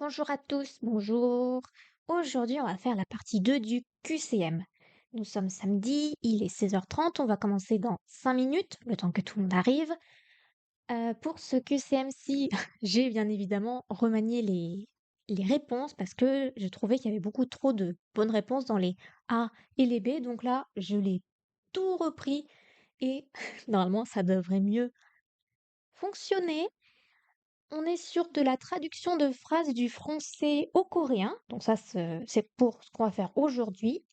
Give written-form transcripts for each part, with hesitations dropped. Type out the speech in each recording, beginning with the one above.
Bonjour à tous, bonjour. Aujourd'hui, on va faire la partie 2 du QCM. Nous sommes samedi, il est 16h30, on va commencer dans 5 minutes, le temps que tout le monde arrive. Pour ce QCM-ci, j'ai bien évidemment remanié les réponses parce que j'ai trouvé qu'il y avait beaucoup trop de bonnes réponses dans les A et les B. Donc là, je l'ai tout repris et normalement, ça devrait mieux fonctionner. On est sur de la traduction de phrases du français au coréen. Donc ça, c'est pour ce qu'on va faire aujourd'hui.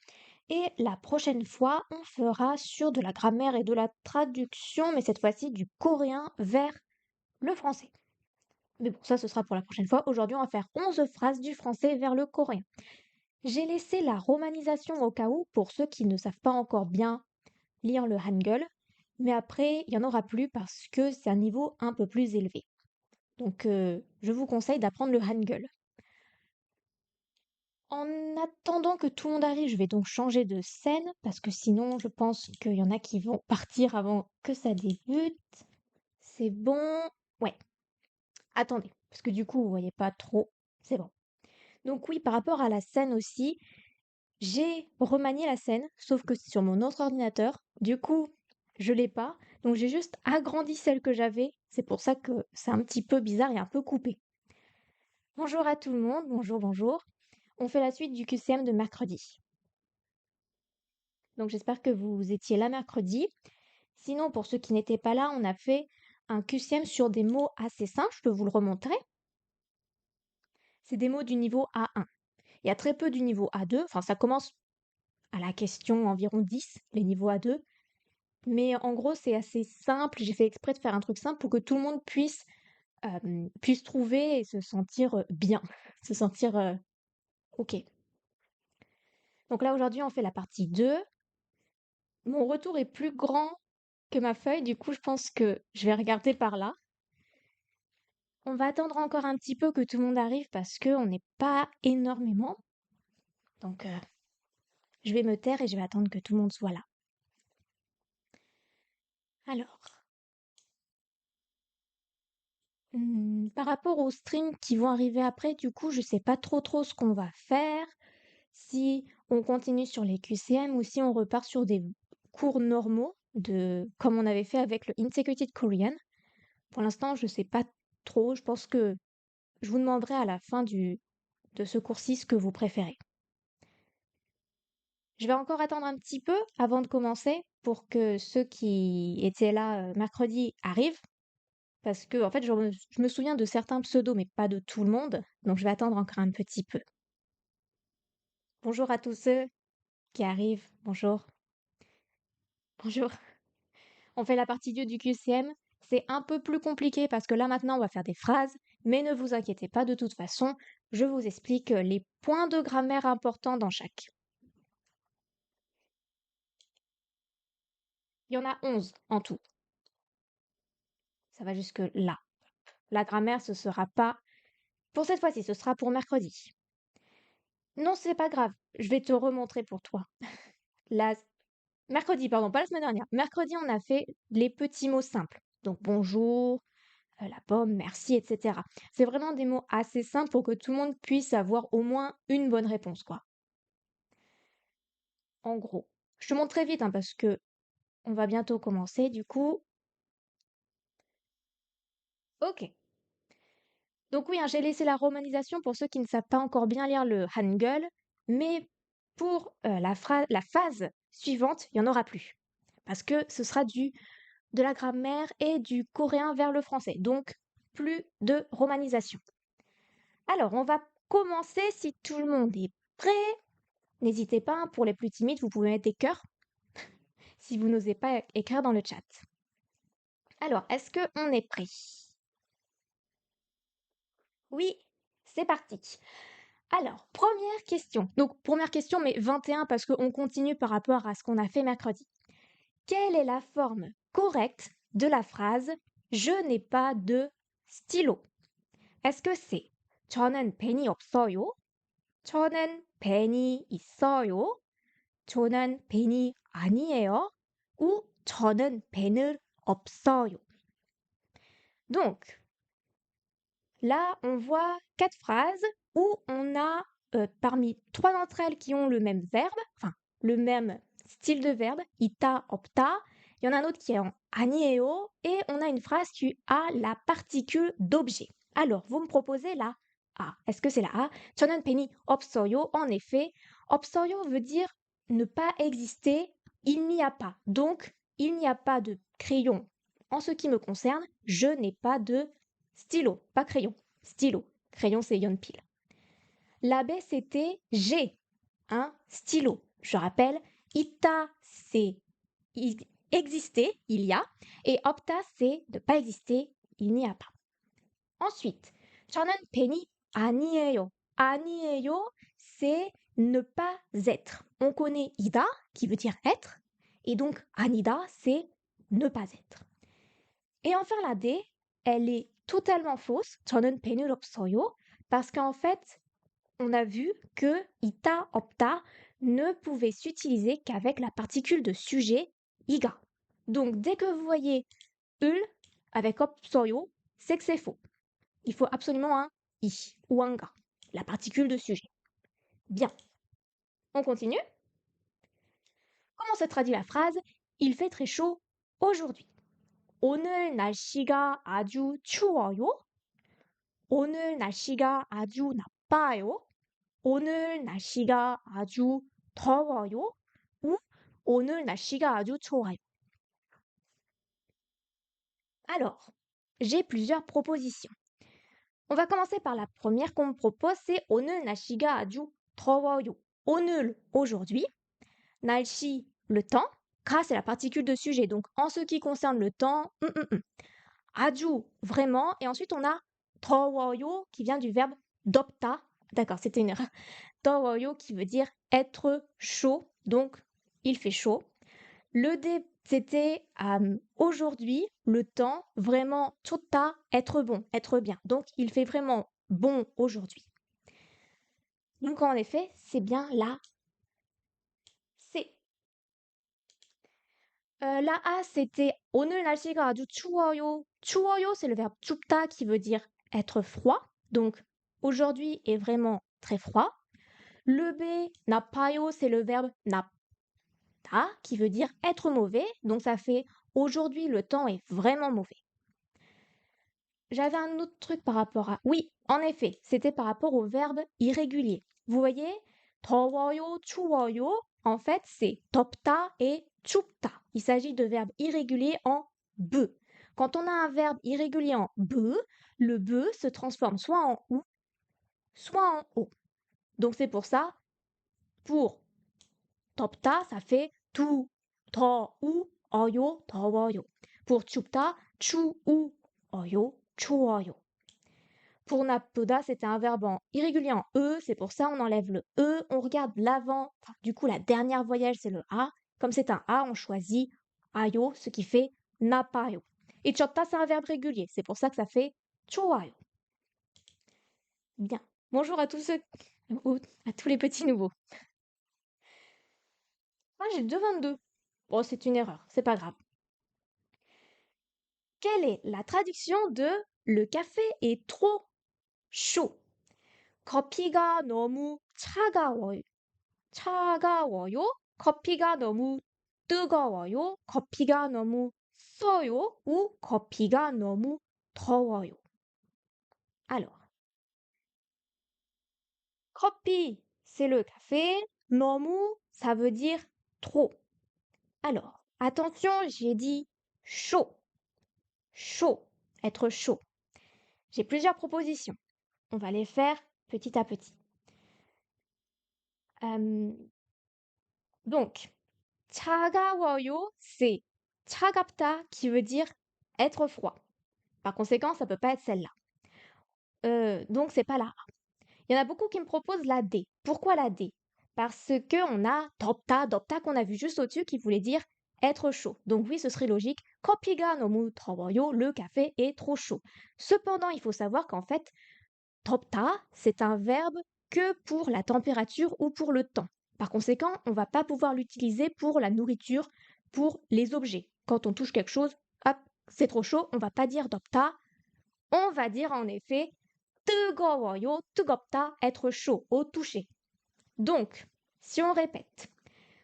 Et la prochaine fois, on fera sur de la grammaire et de la traduction, mais cette fois-ci du coréen vers le français. Mais bon, ça, ce sera pour la prochaine fois. Aujourd'hui, on va faire 11 phrases du français vers le coréen. J'ai laissé la romanisation au cas où pour ceux qui ne savent pas encore bien lire le hangul. Mais après, il n'y en aura plus parce que c'est un niveau un peu plus élevé. Donc, je vous conseille d'apprendre le hangul. En attendant que tout le monde arrive, je vais donc changer de scène parce que sinon, je pense qu'il y en a qui vont partir avant que ça débute. C'est bon. Ouais, attendez, parce que du coup, vous voyez pas trop. C'est bon. Donc oui, par rapport à la scène aussi, j'ai remanié la scène, sauf que c'est sur mon autre ordinateur. Du coup, je l'ai pas. Donc j'ai juste agrandi celle que j'avais. C'est pour ça que c'est un petit peu bizarre et un peu coupé. Bonjour à tout le monde, bonjour, bonjour. On fait la suite du QCM de mercredi. Donc j'espère que vous étiez là mercredi. Sinon, pour ceux qui n'étaient pas là, on a fait un QCM sur des mots assez simples. Je peux vous le remontrer. C'est des mots du niveau A1. Il y a très peu du niveau A2. Enfin, ça commence à la question environ 10, les niveaux A2. Mais en gros, c'est assez simple. J'ai fait exprès de faire un truc simple pour que tout le monde puisse trouver et se sentir bien, se sentir OK. Donc là, aujourd'hui, on fait la partie 2. Mon retour est plus grand que ma feuille, du coup, je pense que je vais regarder par là. On va attendre encore un petit peu que tout le monde arrive parce qu'on n'est pas énormément. Donc, je vais me taire et je vais attendre que tout le monde soit là. Alors, par rapport aux streams qui vont arriver après, du coup, je sais pas trop ce qu'on va faire. Si on continue sur les QCM ou si on repart sur des cours normaux comme on avait fait avec le Integrated Korean. Pour l'instant, je sais pas trop. Je pense que je vous demanderai à la fin de ce cours-ci ce que vous préférez. Je vais encore attendre un petit peu avant de commencer pour que ceux qui étaient là mercredi arrivent. Parce que, en fait, je me souviens de certains pseudos, mais pas de tout le monde. Donc, je vais attendre encore un petit peu. Bonjour à tous ceux qui arrivent. Bonjour. Bonjour. On fait la partie 2 du QCM. C'est un peu plus compliqué parce que là, maintenant, on va faire des phrases. Mais ne vous inquiétez pas, de toute façon, je vous explique les points de grammaire importants dans chaque. Il y en a 11 en tout. Ça va jusque là. La grammaire, ce sera pas pour cette fois-ci, ce sera pour mercredi. Non, c'est pas grave, je vais te remontrer pour toi. La... Mercredi, pardon, pas la semaine dernière. Mercredi, on a fait les petits mots simples. Donc bonjour, la pomme, merci, etc. C'est vraiment des mots assez simples pour que tout le monde puisse avoir au moins une bonne réponse, quoi. En gros. Je te montre très vite, hein, parce que on va bientôt commencer, du coup. Ok. Donc oui, hein, j'ai laissé la romanisation pour ceux qui ne savent pas encore bien lire le Hangul, mais pour la phase suivante, il n'y en aura plus. Parce que ce sera de la grammaire et du coréen vers le français. Donc, plus de romanisation. Alors, on va commencer si tout le monde est prêt. N'hésitez pas, hein, pour les plus timides, vous pouvez mettre des cœurs si vous n'osez pas écrire dans le chat. Alors, est-ce qu'on est prêt? Oui, c'est parti. Alors, première question. Donc, première question, mais 21 parce qu'on continue par rapport à ce qu'on a fait mercredi. Quelle est la forme correcte de la phrase Je n'ai pas de stylo? Est-ce que c'est 저는 펜이 없어요? 저는 펜이 있어요? 저는 펜이 아니에요? ou 저는 펜을 없어요? Donc, Là, on voit 4 phrases où on a parmi 3 d'entre elles qui ont le même verbe, enfin le même style de verbe, ita, opta. Il y en a un autre qui est en 아니에요 et on a une phrase qui a la particule d'objet. Alors, vous me proposez la A. Est-ce que c'est la A? 저는 펜이 없어요. En effet, 없어요 veut dire ne pas exister, il n'y a pas. Donc, il n'y a pas de crayon. En ce qui me concerne, je n'ai pas de stylo, pas crayon. Stylo. Crayon, c'est 연필. La B, c'était j'ai un stylo. Je rappelle, ita, c'est exister, il y a. Et opta, c'est ne pas exister, il n'y a pas. Ensuite, 저는 펜이 아니에요. 아니에요, c'est ne pas être. On connaît ida, qui veut dire être. Et donc, 아니다, c'est ne pas être. Et enfin, la D, elle est totalement fausse. 저는 펜이 없어요. Parce qu'en fait, on a vu que ita, opta ne pouvait s'utiliser qu'avec la particule de sujet iga. Donc, dès que vous voyez ul avec 없어요, c'est que c'est faux. Il faut absolument un i ou un ga, la particule de sujet. Bien. On continue. Comment se traduit la phrase Il fait très chaud aujourd'hui. 오늘 날씨가 아주 추워요. 오늘 날씨가 아주 나빠요. 오늘 날씨가 아주 더워요. Ou 오늘 날씨가 아주 좋아요. Alors, j'ai plusieurs propositions. On va commencer par la première qu'on me propose, c'est 오늘 날씨가 아주 더워요. 오늘, aujourd'hui. 날씨, le temps. 가, c'est la particule de sujet. Donc, en ce qui concerne le temps, 아주, vraiment. Et ensuite, on a 더워요 qui vient du verbe 덥다. D'accord, c'était une erreur. 더워요 qui veut dire être chaud. Donc, il fait chaud. Le D, c'était aujourd'hui, le temps, vraiment, 좋다, être bon, être bien. Donc, il fait vraiment bon aujourd'hui. Donc, en effet, c'est bien la C. La A, c'était 오늘 날씨가 아주 추워요. 추워요, c'est le verbe 춥다 qui veut dire être froid. Donc, aujourd'hui est vraiment très froid. Le B, 나빠요, c'est le verbe 나빠 qui veut dire être mauvais. Donc, ça fait aujourd'hui, le temps est vraiment mauvais. J'avais un autre truc par rapport à... Oui, en effet, c'était par rapport au verbe irrégulier. Vous voyez, 더워요, 추워요, en fait, c'est 덥다 et 춥다. Il s'agit de verbes irréguliers en be. Quand on a un verbe irrégulier en be, le be se transforme soit en ou, soit en o. Donc c'est pour ça, pour 덥다, ça fait tu, 더우어요, 더워요. Pour 춥다, 추우어요, 추워요. Pour na쁘다, c'était un verbe en irrégulier en e, c'est pour ça on enlève le e, on regarde l'avant, enfin, du coup la dernière voyelle c'est le a. Comme c'est un a, on choisit ayo, ce qui fait napayo. Et 쳤다, c'est un verbe régulier, c'est pour ça que ça fait 좋아요. Bien. Bonjour à tous ceux ou à tous les petits nouveaux. Ah, j'ai 2,22. Bon, c'est une erreur, c'est pas grave. Quelle est la traduction de le café est trop chaud? 커피가 너무 차가워요. 차가워요? 커피가 너무 뜨거워요? 커피가 너무 써요? ou 커피가 너무 더워요? Alors, 커피, c'est le café. 너무, ça veut dire trop. Alors, attention, j'ai dit chaud. Chaud, être chaud. J'ai plusieurs propositions. On va les faire petit à petit. Donc, 차가워요, c'est 차갑다 qui veut dire être froid. Par conséquent, ça peut pas être celle-là. Donc, c'est pas la A. Il y en a beaucoup qui me proposent la D. Pourquoi la D? Parce que on a 덥다, 덥다 qu'on a vu juste au-dessus qui voulait dire être chaud. Donc oui, ce serait logique. 커피가 너무 더워요, le café est trop chaud. Cependant, il faut savoir qu'en fait, 덥다, c'est un verbe que pour la température ou pour le temps. Par conséquent, on va pas pouvoir l'utiliser pour la nourriture, pour les objets. Quand on touche quelque chose, hop, c'est trop chaud, on va pas dire 덥다, on va dire en effet 뜨거워요, 뜨겁다, être chaud, au toucher. Donc, si on répète,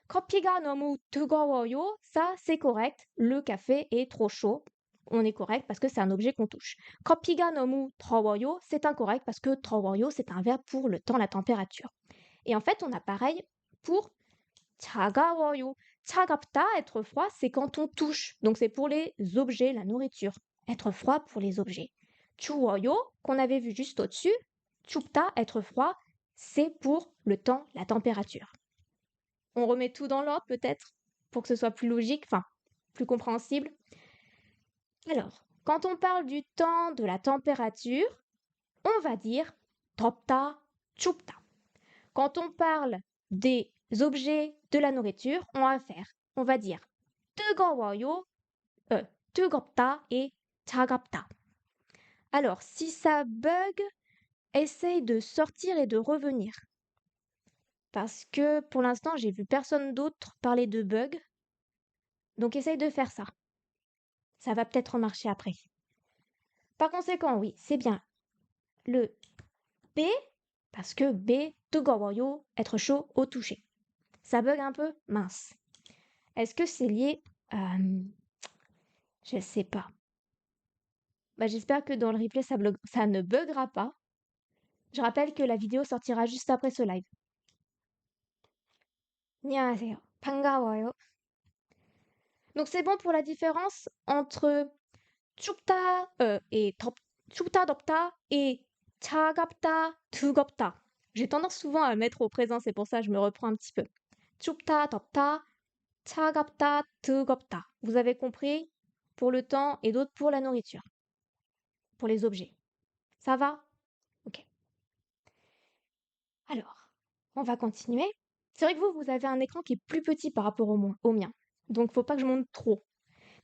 커피가 너무 뜨거워요, ça c'est correct, le café est trop chaud. On est correct parce que c'est un objet qu'on touche. 커피가 너무 더워요, c'est incorrect parce que 더워요, c'est un verbe pour le temps, la température. Et en fait, on a pareil pour 차가워요. 차갑다, être froid, c'est quand on touche. Donc c'est pour les objets, la nourriture. Être froid pour les objets. 추워요, qu'on avait vu juste au-dessus. 춥다, être froid, c'est pour le temps, la température. On remet tout dans l'ordre peut-être pour que ce soit plus logique, enfin plus compréhensible. Alors, quand on parle du temps, de la température, on va dire 덥다, 춥다. Quand on parle des objets, de la nourriture, on va dire 뜨거워요, 뜨겁다 et 차갑다. Alors, si ça bug, essaye de sortir et de revenir. Parce que pour l'instant, j'ai vu personne d'autre parler de bug. Donc, essaye de faire ça. Ça va peut-être marcher après. Par conséquent, oui, c'est bien le B, parce que B, 뜨거워요, être chaud au toucher. Ça bug un peu? Mince. Est-ce que c'est lié à... Je sais pas. Bah, j'espère que dans le replay, ça ne buggera pas. Je rappelle que la vidéo sortira juste après ce live. 안녕하세요. 반가워요. Donc c'est bon pour la différence entre 춥다 춥다 덥다 et 차갑다 두겁다. J'ai tendance souvent à le mettre au présent, c'est pour ça que je me reprends un petit peu. 춥다 덥다 차갑다 두겁다. Vous avez compris? Pour le temps et d'autres pour la nourriture. Pour les objets. Ça va? Ok. Alors, on va continuer. C'est vrai que vous avez un écran qui est plus petit par rapport au mien. Donc, faut pas que je monte trop.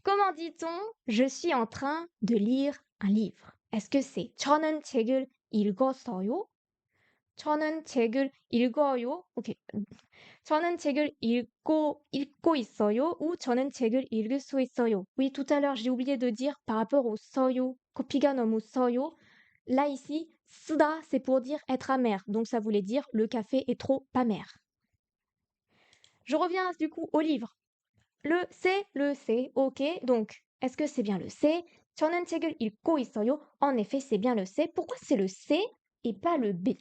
Comment dit-on je suis en train de lire un livre? Est-ce que c'est 저는 책을 읽었어요? 저는 책을 읽어요? Ok. 저는 책을 읽고 있어요? Ou 저는 책을 읽을 수 있어요? Oui, tout à l'heure, j'ai oublié de dire par rapport au 써요. 커피가 너무 써요. Là, ici, 쓰다, c'est pour dire être amer. Donc, ça voulait dire le café est trop amer. Je reviens du coup au livre. Le C, ok. Donc, est-ce que c'est bien le C? 저는 책을 읽고 있어요. En effet, c'est bien le C. Pourquoi c'est le C et pas le B?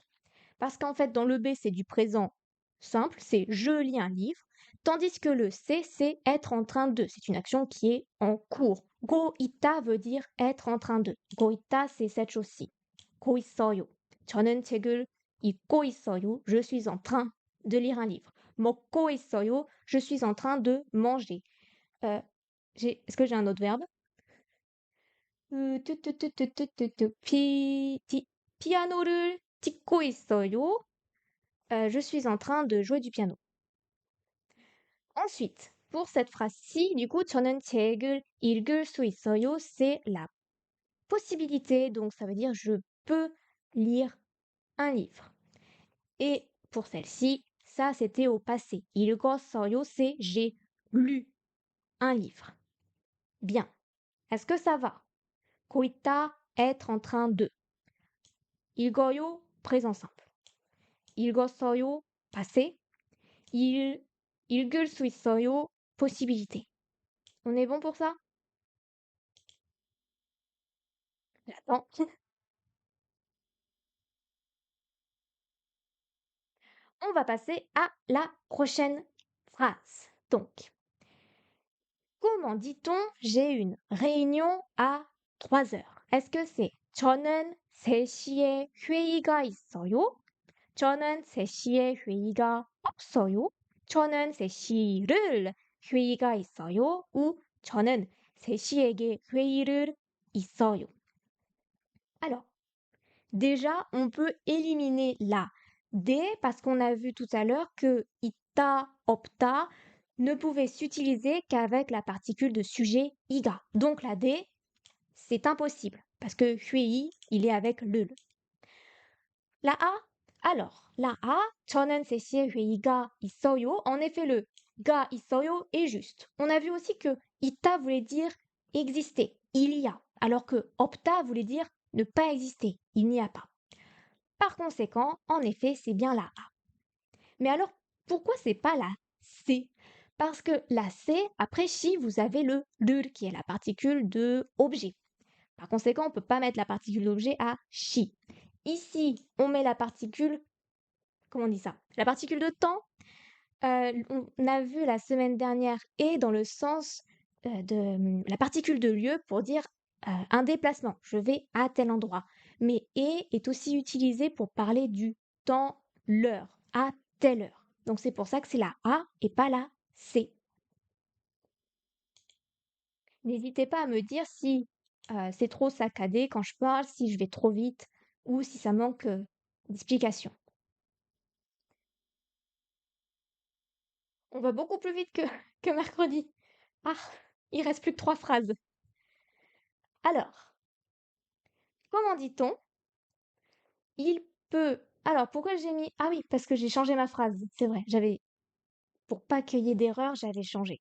Parce qu'en fait, dans le B, c'est du présent simple, c'est je lis un livre. Tandis que le C, c'est être en train de. C'est une action qui est en cours. Go ita veut dire être en train de. Go ita, c'est cette chose-ci. Go 있어요. 저는 책을 읽고 있어요. Je suis en train de lire un livre. 먹고 있어요. Je suis en train de manger. Euh, est-ce que j'ai un autre verbe? 피아노를 찍고 있어요. Je suis en train de jouer du piano. Ensuite, pour cette phrase-ci, du coup, 저는 책을 읽을 수 있어요, c'est la possibilité, donc ça veut dire je peux lire un livre. Et pour celle-ci, ça c'était au passé. 읽었어요, c'est j'ai lu un livre. Bien. Est-ce que ça va? 고 있다, être en train de. 읽어요, présent simple. 읽었어요, passé. 읽을 수 있어요, possibilité. On est bon pour ça? J'attends. On va passer à la prochaine phrase. Donc, comment dit-on j'ai une réunion à 3 heures? Est-ce que c'est 저는 3시에 회의가 있어요? 저는 3시에 회의가 없어요? 저는 3시를 회의가 있어요? ou 저는 3시에게 회의를 있어요? Alors, déjà, on peut éliminer la D parce qu'on a vu tout à l'heure que ita, opta ne pouvait s'utiliser qu'avec la particule de sujet iga. Donc la D, c'est impossible parce que hui, il est avec le. La A, alors, la A, 저는 3시에 회의가 있어요. En effet, le ga 있어요 est juste. On a vu aussi que ita voulait dire exister, il y a, alors que opta voulait dire ne pas exister, il n'y a pas. Par conséquent, en effet, c'est bien la A. Mais alors, pourquoi c'est pas la C? Parce que la C, après chi, vous avez le 를 qui est la particule de objet. Par conséquent, on ne peut pas mettre la particule d'objet à chi. Ici, on met la particule, comment on dit ça? La particule de temps. On a vu la semaine dernière et dans le sens de la particule de lieu pour dire un déplacement. Je vais à tel endroit. Mais et est aussi utilisé pour parler du temps, l'heure, à telle heure. Donc c'est pour ça que c'est la A et pas la C. N'hésitez pas à me dire si c'est trop saccadé quand je parle, si je vais trop vite ou si ça manque d'explication. On va beaucoup plus vite que, que mercredi. Ah, il reste plus que 3 phrases. Alors, comment dit-on? Il peut. Alors, pourquoi j'ai mis. Ah oui, parce que j'ai changé ma phrase. C'est vrai, j'avais. Pour pas qu'il y ait d'erreur, j'avais changé.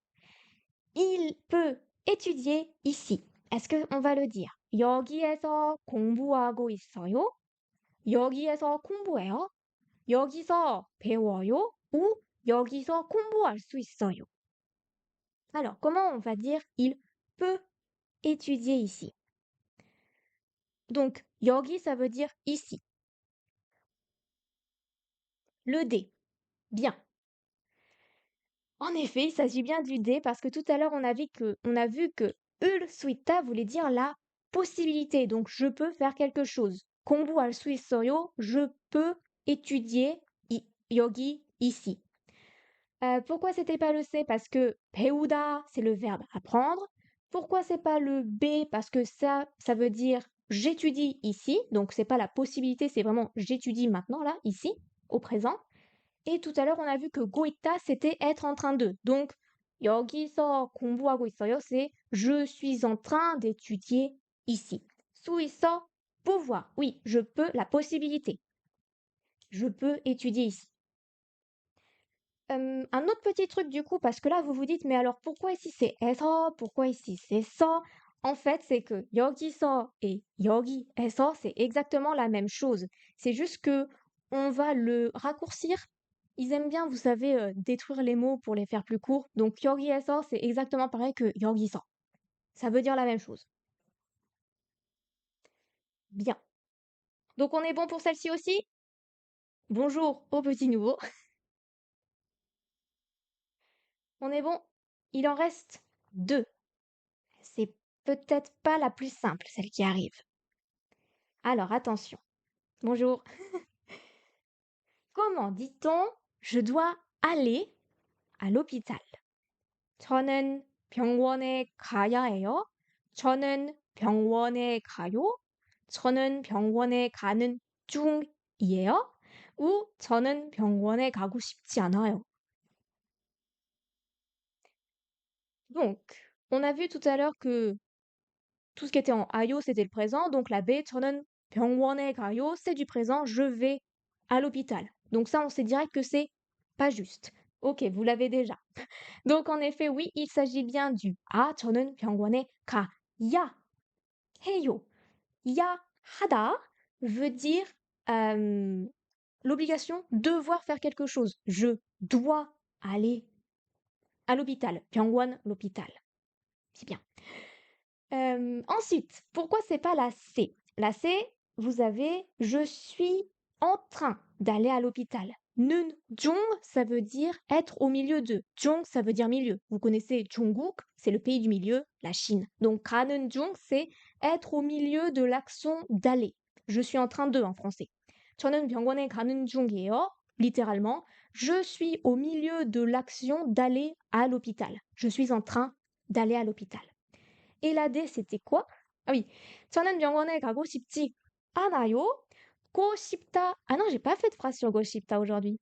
Il peut étudier ici. Est-ce qu'on va le dire? 여기에서 공부하고 있어요? 여기에서 공부해요? 여기서 배워요? ou 여기서 공부할 수 있어요? Alors, comment on va dire il peut étudier ici? Donc, 여기, ça veut dire ici. Le D. Bien. En effet, il s'agit bien du D parce que tout à l'heure, on a vu que ulsuita voulait dire la possibilité. Donc, je peux faire quelque chose. 공부할 수 있어요, je peux étudier yogi ici. Pourquoi c'était pas le C? Parce que 배우다, c'est le verbe apprendre. Pourquoi c'est pas le B? Parce que ça veut dire j'étudie ici. Donc, c'est pas la possibilité, c'est vraiment j'étudie maintenant, là, ici, au présent. Et tout à l'heure, on a vu que goita, c'était être en train de. Donc, 여기서 공부하고 있어요, c'est je suis en train d'étudier ici. 수 있어, pouvoir. Oui, je peux, la possibilité. Je peux étudier ici. Un autre petit truc du coup, parce que là, vous vous dites, mais alors pourquoi ici c'est 에서, pourquoi ici c'est 서? En fait, c'est que 여기서 et 여기에서, c'est exactement la même chose. C'est juste que on va le raccourcir. Ils aiment bien, vous savez, détruire les mots pour les faire plus courts. Donc 여기에서, c'est exactement pareil que 여기서. Ça veut dire la même chose. Bien. Donc on est bon pour celle-ci aussi? Bonjour aux petits nouveaux. On est bon? Il en reste 2. C'est peut-être pas la plus simple, celle qui arrive. Alors attention. Bonjour. Comment dit-on je dois aller à l'hôpital? 저는 병원에 가야 해요. 저는 병원에 가요. 저는 병원에 가는 중이에요. ou 저는 병원에 가고 싶지 않아요. Donc, on a vu tout à l'heure que tout ce qui était en 아요, c'était le présent. Donc la B, 저는 병원에 가요, c'est du présent, je vais à l'hôpital. Donc ça, on sait direct que c'est pas juste. Ok, vous l'avez déjà. Donc en effet, oui, il s'agit bien du 아, 저는 병원에 가야 해요. 야 하다 veut dire l'obligation, devoir faire quelque chose. Je dois aller à l'hôpital. 병원, l'hôpital. C'est bien. Ensuite, pourquoi c'est pas la C? La C, vous avez je suis en train d'aller à l'hôpital. Nun jong, ça veut dire être au milieu de. Jong, ça veut dire milieu. Vous connaissez Jonguk, c'est le pays du milieu, la Chine. Donc 가는 중, c'est être au milieu de l'action d'aller. Je suis en train de en français. 저는 병원에 가는 중이에요. Littéralement, je suis au milieu de l'action d'aller à l'hôpital. Je suis en train d'aller à l'hôpital. Et la D, c'était quoi? Ah oui. 저는 병원에 가고 싶지 않아요. Go 싶다. Ah non, j'ai pas fait de phrase sur go 싶다 aujourd'hui.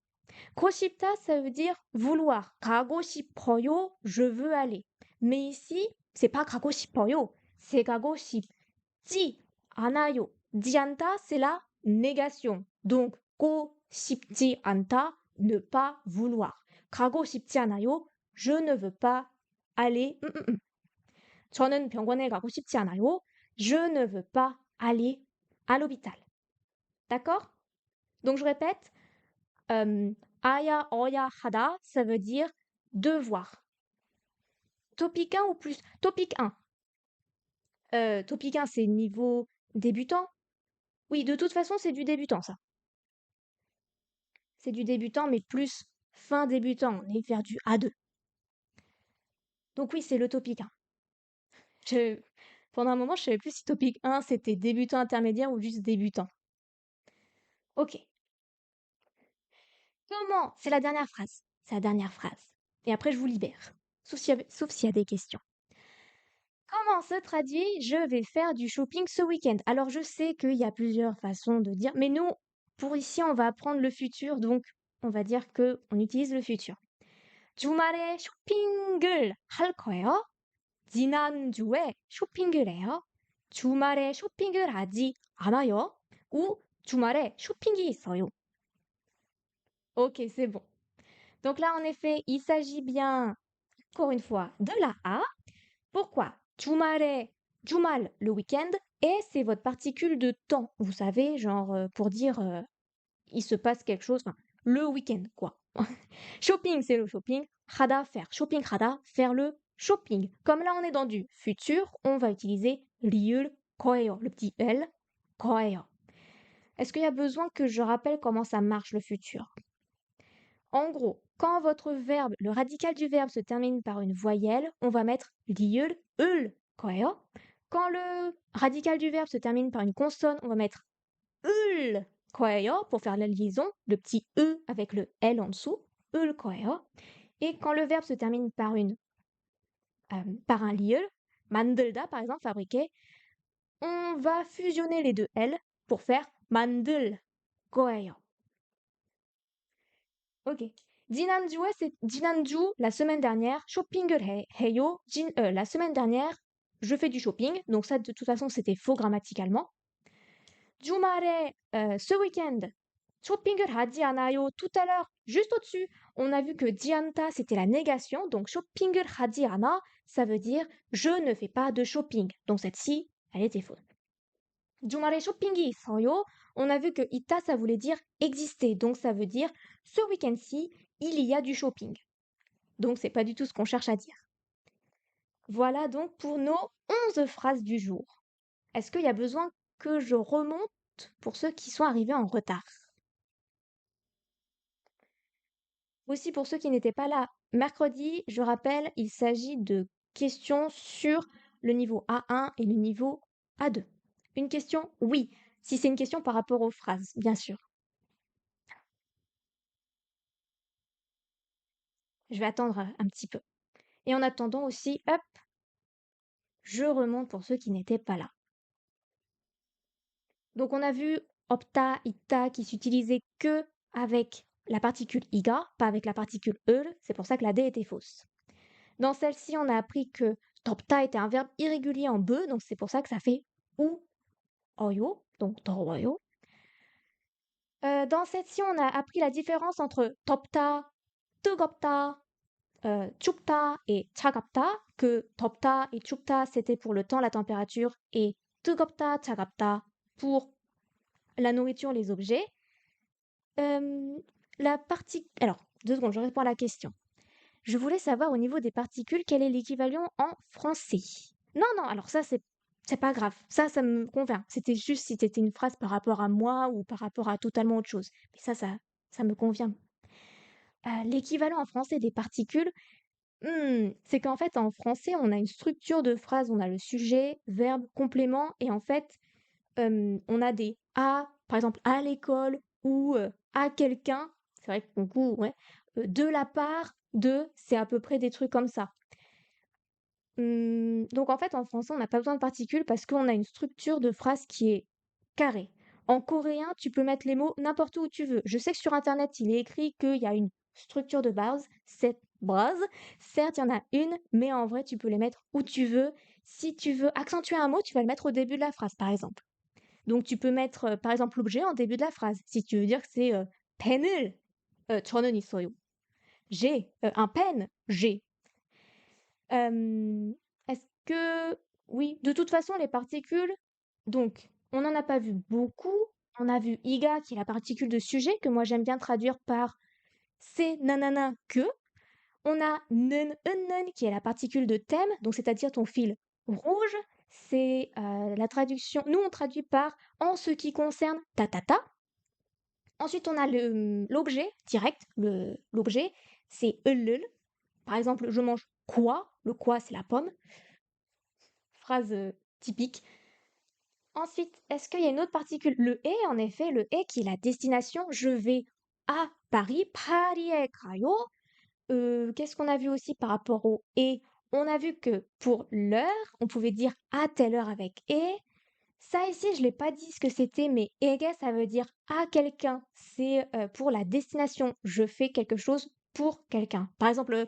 Go 싶다, ça veut dire vouloir. 가고 싶어요, je veux aller. Mais ici, c'est pas 가고 싶어요, c'est 가고 싶지 않아요. 지 않다, c'est la négation. Donc, go 싶지 않다, ne pas vouloir. 가고 싶지 않아요, je ne veux pas aller. 저는 병원에 가고 싶지 않아요. Je ne veux pas aller à l'hôpital. D'accord? Donc je répète, aya, oya, hada, ça veut dire devoir. Topic 1 ou plus? Topic 1. Topic 1, c'est niveau débutant. Oui, de toute façon, c'est du débutant, ça. C'est du débutant, mais plus fin débutant. On est vers du A2. Donc oui, c'est le topic 1. Je- Pendant un moment, je savais plus si topic 1, c'était débutant intermédiaire ou juste débutant. Ok. Comment? C'est la dernière phrase. C'est la dernière phrase. Et après, je vous libère. Sauf s'il y a des questions. Comment se traduit je vais faire du shopping ce week-end? Alors, je sais qu'il y a plusieurs façons de dire, mais nous, pour ici, on va apprendre le futur, donc on va dire que on utilise le futur. 주말에 쇼핑을 할 거예요? 지난주에 쇼핑을 해요? 주말에 쇼핑을 하지 않아요? ou 주말에 쇼핑이 있어요. Ok, c'est bon. Donc là, en effet, il s'agit bien, encore une fois, de la A. Pourquoi? 주말에, 주말, le week-end, et c'est votre particule de temps. Vous savez, genre, pour dire, il se passe quelque chose, enfin, le week-end, quoi. Shopping, c'est le shopping. Hada, faire. Shopping, hada, faire le shopping. Comme là, on est dans du futur, on va utiliser 리을 거예요, le petit L, 거예요. Est-ce qu'il y a besoin que je rappelle comment ça marche le futur? En gros, quand votre verbe, le radical du verbe se termine par une voyelle, on va mettre 리을 을 거예요. Quand le radical du verbe se termine par une consonne, on va mettre 을 거예요 pour faire la liaison, le petit E avec le L en dessous, 을 거예요. Et quand le verbe se termine par un lieu, 만들다 par exemple, fabriquer, on va fusionner les deux L pour faire 만들 거예요. Ok. 지난주에, c'est 지난주, la semaine dernière, 쇼핑을 해요. La semaine dernière, je fais du shopping. Donc ça, de toute façon, c'était faux grammaticalement. 주말에, ce week-end, 쇼핑을 하지 않아요. Tout à l'heure, juste au-dessus, on a vu que 지않다, c'était la négation. Donc 쇼핑을 하지 않아, ça veut dire je ne fais pas de shopping. Donc cette-ci, elle était fausse. 주말에 쇼핑이 있어요. On a vu que ita, ça voulait dire exister. Donc ça veut dire ce week-end-ci, il y a du shopping. Donc c'est pas du tout ce qu'on cherche à dire. Voilà donc pour nos 11 phrases du jour. Est-ce qu'il y a besoin que je remonte pour ceux qui sont arrivés en retard? Aussi pour ceux qui n'étaient pas là mercredi, je rappelle, il s'agit de questions sur le niveau A1 et le niveau A2. Une question? Oui, si c'est une question par rapport aux phrases, bien sûr. Je vais attendre un petit peu. Et en attendant aussi, hop, je remonte pour ceux qui n'étaient pas là. Donc on a vu opta, itta qui s'utilisaient que avec la particule iga, pas avec la particule eul, c'est pour ça que la D était fausse. Dans celle-ci, on a appris que topta était un verbe irrégulier en be, donc c'est pour ça que ça fait ou oyo, donc 더워요. Dans cette-ci, on a appris la différence entre topta, 뜨겁다, 춥다 et 차갑다, que 덥다 et 춥다, c'était pour le temps, la température, et 뜨겁다, 차갑다 pour la nourriture, les objets. La partie... Alors, 2 secondes, je réponds à la question. Je voulais savoir au niveau des particules, quel est l'équivalent en français. Non, non, alors ça, c'est pas grave. Ça me convient. C'était juste si c'était une phrase par rapport à moi ou par rapport à totalement autre chose. Mais ça me convient. L'équivalent en français des particules, c'est qu'en fait, en français, on a une structure de phrase, on a le sujet, verbe, complément, et en fait, on a des à, par exemple, à l'école ou à quelqu'un. C'est vrai que beaucoup, ouais. De la part de, c'est à peu près des trucs comme ça. Donc en fait, en français, on n'a pas besoin de particules parce qu'on a une structure de phrase qui est carrée. En coréen, tu peux mettre les mots n'importe où tu veux. Je sais que sur Internet, il est écrit qu'il y a une structure de base, cette base. Certes, il y en a une, mais en vrai, tu peux les mettre où tu veux. Si tu veux accentuer un mot, tu vas le mettre au début de la phrase, par exemple. Donc tu peux mettre, par exemple, l'objet en début de la phrase. Si tu veux dire que c'est 펜을 저는 있어요. J'ai un pen, j'ai. Est-ce que... Oui, de toute façon, les particules, donc, on n'en a pas vu beaucoup. On a vu iga qui est la particule de sujet que moi j'aime bien traduire par c'est nanana que. On a nen unnen qui est la particule de thème, donc c'est-à-dire ton fil rouge. C'est la traduction. Nous on traduit par en ce qui concerne ta ta ta. Ensuite on a l'objet direct, l'objet c'est lul. Par exemple, je mange quoi? Le quoi c'est la pomme. Phrase typique. Ensuite, est-ce qu'il y a une autre particule? Le et, en effet, le et qui est la destination. Je vais à Paris. 파리에 가요. Qu'est-ce qu'on a vu aussi par rapport au et? On a vu que pour l'heure, on pouvait dire à telle heure avec et. Ça ici, je l'ai pas dit ce que c'était, mais ege, ça veut dire à quelqu'un. C'est pour la destination. Je fais quelque chose pour quelqu'un. Par exemple,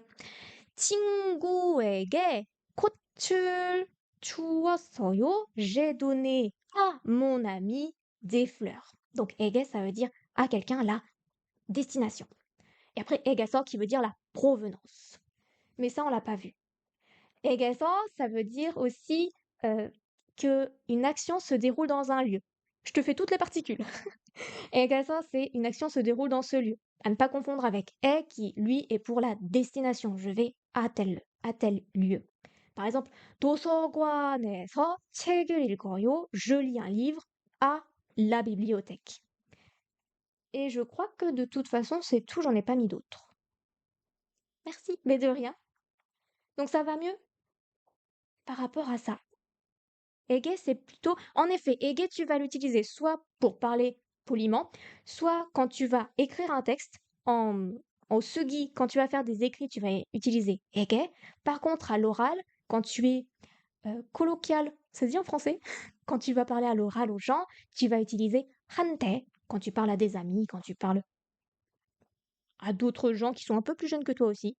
친구에게 꽃을 주었어요. J'ai donné à mon ami des fleurs. Donc, ege, ça veut dire à quelqu'un la destination. Et après, ege서 qui veut dire la provenance. Mais ça, on l'a pas vu. Ege서, ça veut dire aussi que une action se déroule dans un lieu. Je te fais toutes les particules. Ege서, c'est une action se déroule dans ce lieu. À ne pas confondre avec e qui, lui, est pour la destination. Je vais à tel lieu. Par exemple, 도서관에서 책을 읽어요. Je lis un livre à la bibliothèque. Et je crois que de toute façon, c'est tout, j'en ai pas mis d'autres. Merci, mais de rien. Donc ça va mieux par rapport à ça. Ege, c'est plutôt... En effet, ege, tu vas l'utiliser soit pour parler poliment, soit quand tu vas écrire un texte en sugi, quand tu vas faire des écrits, tu vas utiliser ege. Par contre, à l'oral, quand tu es colloquial, ça se dit en français, quand tu vas parler à l'oral aux gens, tu vas utiliser hante, quand tu parles à des amis, quand tu parles à d'autres gens qui sont un peu plus jeunes que toi aussi,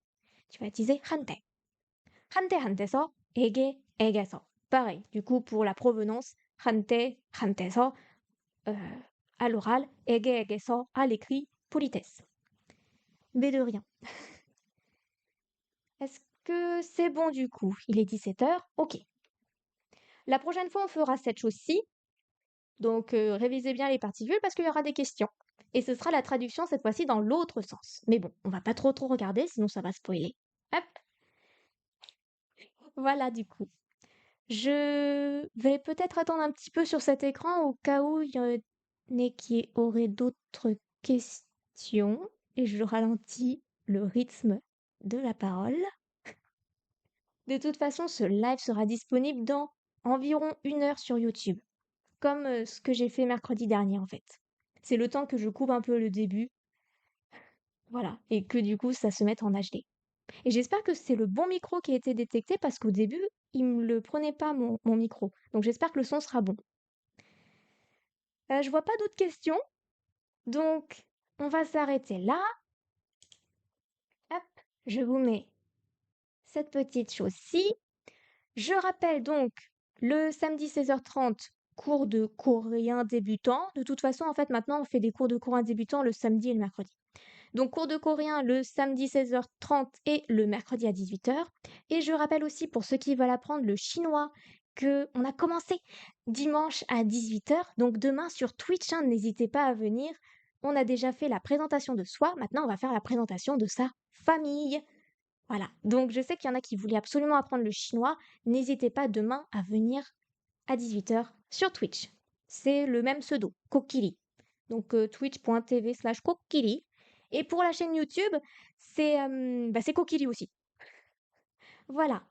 tu vas utiliser hante. 한테서 에게서. Pareil, du coup, pour la provenance, 한테서 à l'oral, 에게서 à l'écrit, politesse. Mais de rien. Est-ce que c'est bon du coup? Il est 17h, ok. La prochaine fois, on fera cette chose-ci. Donc, révisez bien les particules parce qu'il y aura des questions. Et ce sera la traduction cette fois-ci dans l'autre sens. Mais bon, on va pas trop regarder, sinon ça va spoiler. Hop, voilà du coup. Je vais peut-être attendre un petit peu sur cet écran au cas où il y en ait qui auraient d'autres questions et je ralentis le rythme de la parole. De toute façon, ce live sera disponible dans environ 1 heure sur YouTube, comme ce que j'ai fait mercredi dernier en fait. C'est le temps que je coupe un peu le début, voilà, et que du coup ça se mette en HD. Et j'espère que c'est le bon micro qui a été détecté parce qu'au début, il me le prenait pas mon micro. Donc j'espère que le son sera bon. Je vois pas d'autres questions, donc on va s'arrêter là. Hop, je vous mets cette petite chose-ci. Je rappelle donc le samedi 16h30, cours de coréen débutant. De toute façon, en fait, maintenant, on fait des cours de coréen débutant le samedi et le mercredi. Donc, cours de coréen le samedi 16h30 et le mercredi à 18h. Et je rappelle aussi pour ceux qui veulent apprendre le chinois qu'on a commencé dimanche à 18h. Donc, demain sur Twitch, hein, n'hésitez pas à venir. On a déjà fait la présentation de soi. Maintenant, on va faire la présentation de sa famille. Voilà. Donc, je sais qu'il y en a qui voulaient absolument apprendre le chinois. N'hésitez pas demain à venir à 18h sur Twitch. C'est le même pseudo, Kokiri. Donc, twitch.tv/Kokiri. Et pour la chaîne YouTube, c'est Kokiri aussi. Voilà.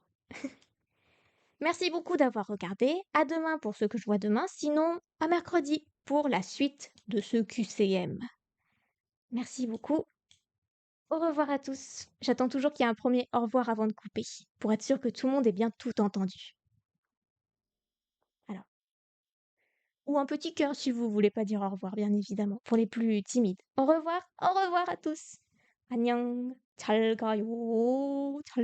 Merci beaucoup d'avoir regardé. À demain pour ce que je vois demain. Sinon, à mercredi pour la suite de ce QCM. Merci beaucoup. Au revoir à tous. J'attends toujours qu'il y ait un premier au revoir avant de couper, pour être sûr que tout le monde ait bien tout entendu. Alors. Ou un petit cœur si vous voulez pas dire au revoir, bien évidemment, pour les plus timides. Au revoir à tous. 안녕, 잘 가요, 잘